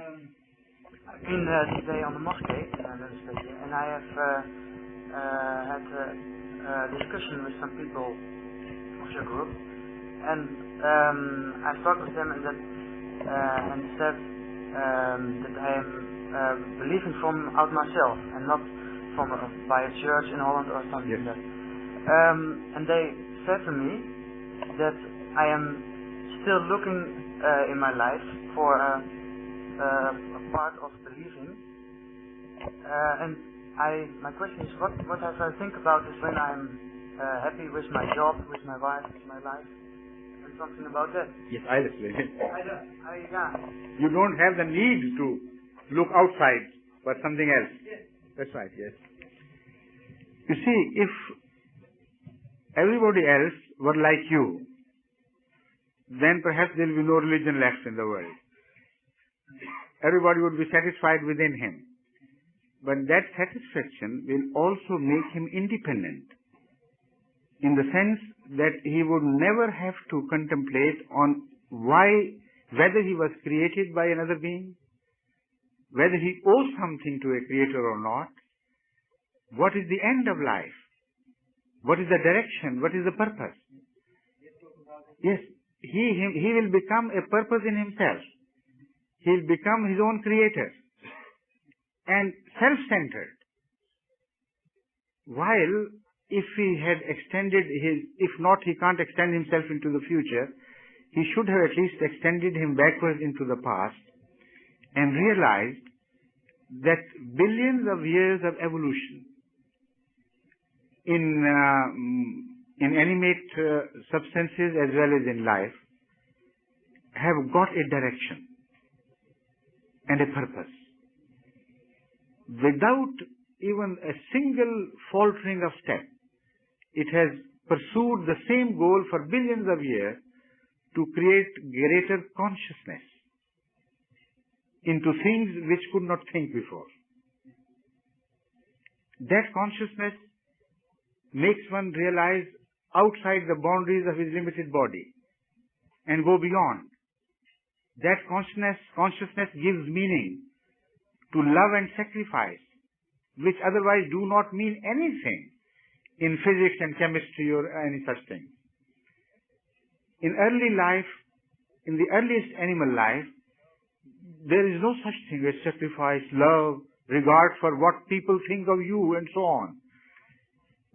I've been today on the mosque and I have had a discussion with some people of your group, and I talked with them and said that I am believing from out myself and not from by a church in Holland or something. Yes. And they said to me that I am still looking in my life for a part of believing, and my question is, what have I think about this when I'm happy with my job, with my wife, with my life, and something about that. Yes, I'll explain it. Yeah. You don't have the need to look outside for something else. Yes. That's right, yes. You see, if everybody else were like you, then perhaps there will be no religion left in the world. Everybody would be satisfied within him. But that satisfaction will also make him independent, in the sense that he would never have to contemplate on whether he was created by another being, whether he owes something to a creator or not, what is the end of life, what is the direction, what is the purpose. Yes, he will become a purpose in himself. He will become his own creator and self-centered. While if he had extended if not, he can't extend himself into the future, he should have at least extended him backwards into the past and realized that billions of years of evolution in animate substances as well as in life have got a direction and a purpose. Without even a single faltering of step, it has pursued the same goal for billions of years, to create greater consciousness into things which could not think before. That consciousness makes one realize outside the boundaries of his limited body and go beyond. That consciousness gives meaning to love and sacrifice, which otherwise do not mean anything in physics and chemistry or any such thing. In early life, in the earliest animal life, there is no such thing as sacrifice, love, regard for what people think of you and so on.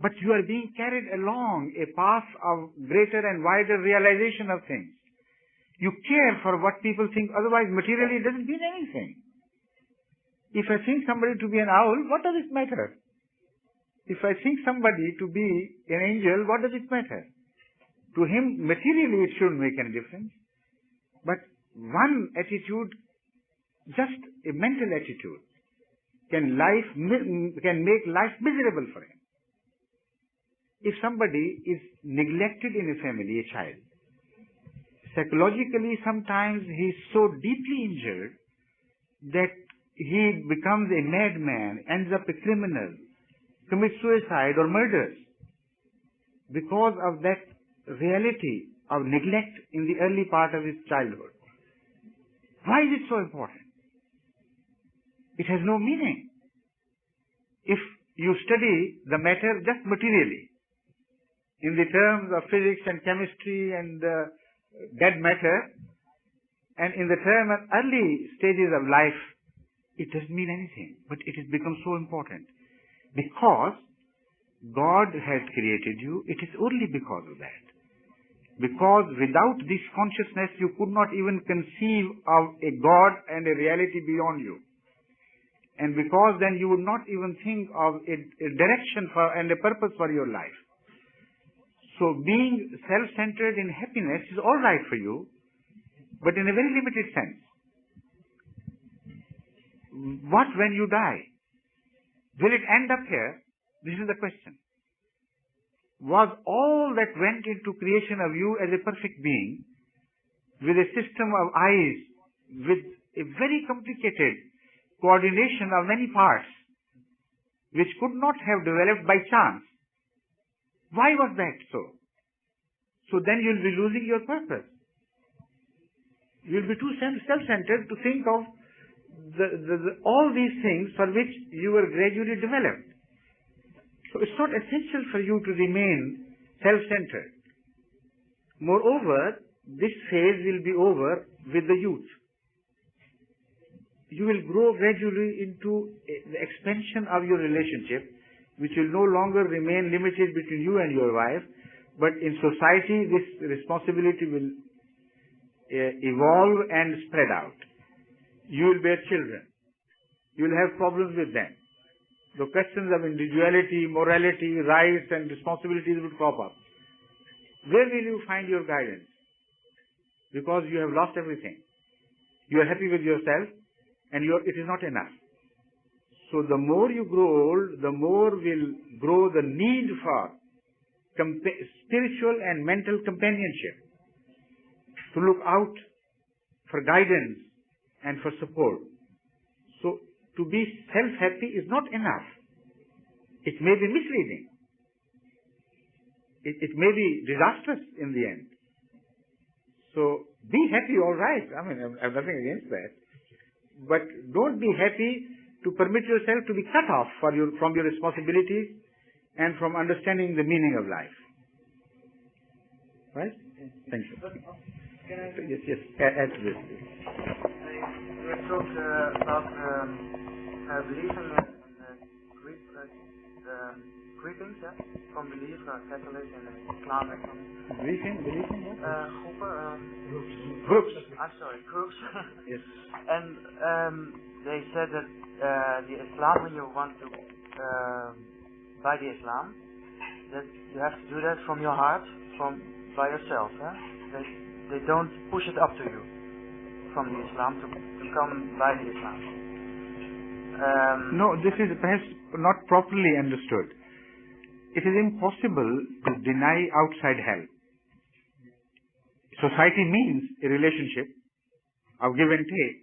But you are being carried along a path of greater and wider realization of things. You care for what people think, otherwise materially it doesn't mean anything. If I think somebody to be an owl, what does it matter? If I think somebody to be an angel, what does it matter? To him, materially, it shouldn't make any difference. But one attitude, just a mental attitude, can make life miserable for him. If somebody is neglected in a family, a child, psychologically sometimes he is so deeply injured that he becomes a madman, ends up a criminal, commits suicide or murders because of that reality of neglect in the early part of his childhood. Why is it so important? It has no meaning. If you study the matter just materially, in the terms of physics and chemistry and dead matter, and in the term of early stages of life, it doesn't mean anything, but it has become so important. Because God has created you, it is only because of that. Because without this consciousness, you could not even conceive of a God and a reality beyond you. And because then you would not even think of a direction and a purpose for your life. So being self-centered in happiness is all right for you, but in a very limited sense. What when you die? Will it end up here? This is the question. Was all that went into creation of you as a perfect being, with a system of eyes, with a very complicated coordination of many parts, which could not have developed by chance? Why was that so? So then you'll be losing your purpose. You'll be too self-centered to think of all these things for which you were gradually developed. So it's not essential for you to remain self-centered. Moreover, this phase will be over with the youth. You will grow gradually into the expansion of your relationship, which will no longer remain limited between you and your wife, but in society this responsibility will evolve and spread out. You will bear children. You will have problems with them. The questions of individuality, morality, rights and responsibilities will crop up. Where will you find your guidance? Because you have lost everything. You are happy with yourself and it is not enough. So the more you grow old, the more will grow the need for spiritual and mental companionship, to look out for guidance and for support. So to be self-happy is not enough. It may be misleading. It may be disastrous in the end. So be happy, all right. I mean, I have nothing against that. But don't be happy to permit yourself to be cut off from your responsibilities and from understanding the meaning of life. Right? Thank you. Can I? Yes. Add to this. You talked about believing in groupings, yeah? From belief, Catholic and Islamic. Believing what? Groups. I'm sorry, groups. Yes. And they said that the Islam, when you want to buy the Islam, that you have to do that from your heart, by yourself. They don't push it up to you from the Islam to come by the Islam. No, this is perhaps not properly understood. It is impossible to deny outside help. Society means a relationship of give and take.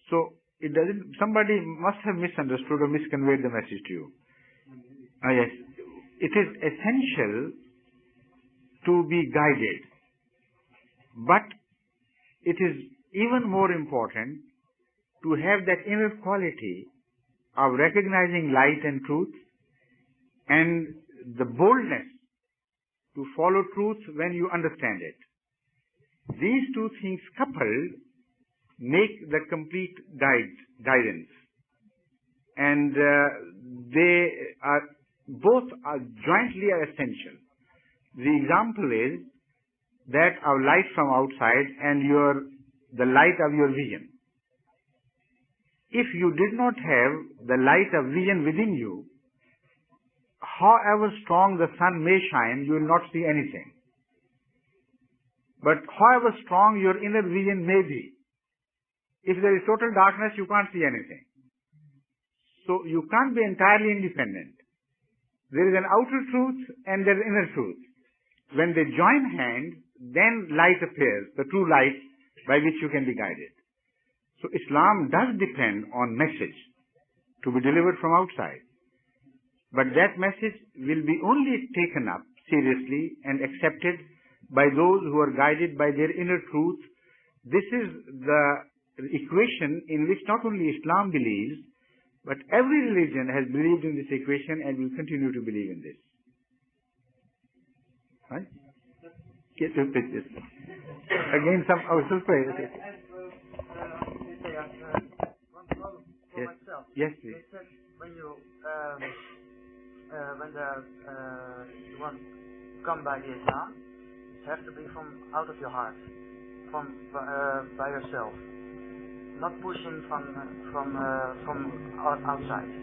So it doesn't. Somebody must have misunderstood or misconveyed the message to you. Yes, it is essential to be guided, but it is even more important to have that inner quality of recognizing light and truth and the boldness to follow truth when you understand it. These two things coupled make the complete guidance, and they are both jointly essential. The example is that of light from outside and the light of your vision. If you did not have the light of vision within you, however strong the sun may shine, you will not see anything. But however strong your inner vision may be, if there is total darkness, you can't see anything. So you can't be entirely independent. There is an outer truth and there is inner truth. When they join hands, then light appears, the true light by which you can be guided. So Islam does depend on message to be delivered from outside. But that message will be only taken up seriously and accepted by those who are guided by their inner truth. This is the equation in which not only Islam believes, but every religion has believed in this equation and will continue to believe in this. Right? Yes. Again, some surprise. Yes, please. They said when you want to come by the Islam, it has to be from out of your heart, by yourself, not pushing from outside.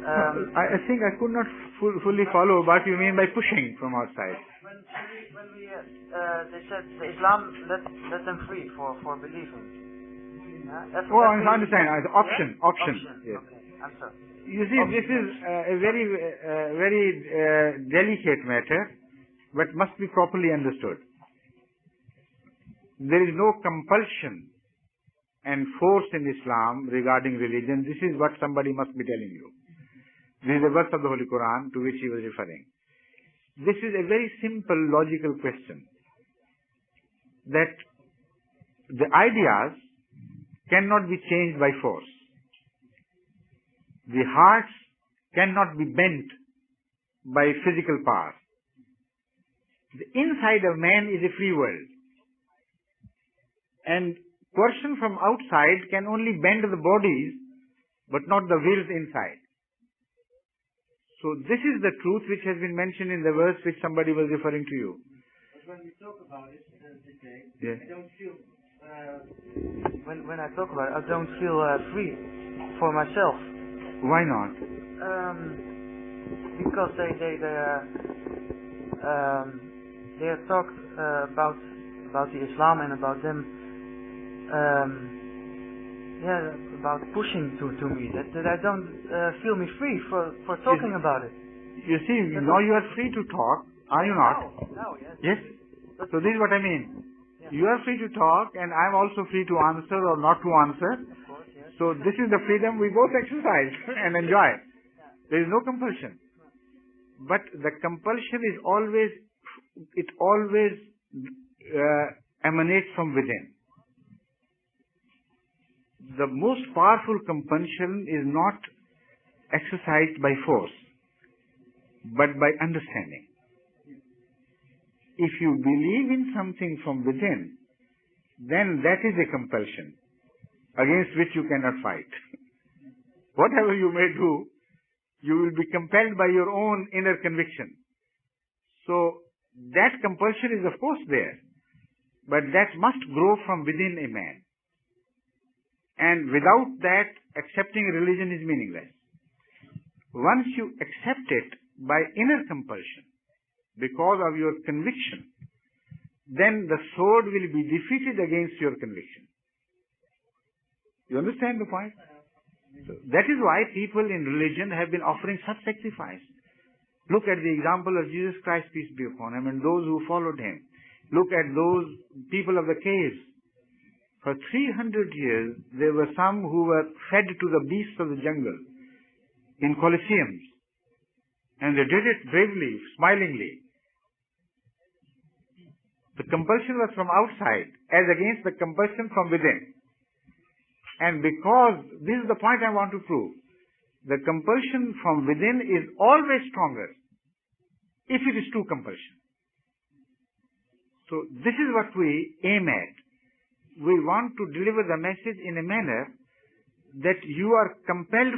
I think I could not fully follow what you mean by pushing from outside. When they said the Islam let them free for believing. I understand. Option. Yes. Okay. I'm sorry. You see, this is a very delicate matter, but must be properly understood. There is no compulsion and force in Islam regarding religion. This is what somebody must be telling you. This is a verse of the Holy Quran to which he was referring. This is a very simple logical question, that the ideas cannot be changed by force. The hearts cannot be bent by physical power. The inside of man is a free world. And coercion from outside can only bend the bodies, but not the wills inside. So this is the truth which has been mentioned in the verse which somebody was referring to you. But when we talk about it today, Yeah. I don't feel... When I talk about it, I don't feel free for myself. Why not? Because they have talked about the Islam and about them about pushing to me that I don't feel me free for talking about it. You see, now you are free to talk, are you not? No, yes. Yes? So this is what I mean. Yeah. You are free to talk and I am also free to answer or not to answer. Of course, yes. So this is the freedom we both exercise and enjoy. There is no compulsion. But the compulsion is always emanates from within. The most powerful compulsion is not exercised by force, but by understanding. If you believe in something from within, then that is a compulsion against which you cannot fight. Whatever you may do, you will be compelled by your own inner conviction. So that compulsion is of course there, but that must grow from within a man. And without that, accepting religion is meaningless. Once you accept it by inner compulsion, because of your conviction, then the sword will be defeated against your conviction. You understand the point? So that is why people in religion have been offering such sacrifice. Look at the example of Jesus Christ, peace be upon him, and those who followed him. Look at those people of the caves. For 300 years, there were some who were fed to the beasts of the jungle in colosseums. And they did it bravely, smilingly. The compulsion was from outside, as against the compulsion from within. And because, this is the point I want to prove, the compulsion from within is always stronger if it is true compulsion. So this is what we aim at. We want to deliver the message in a manner that you are compelled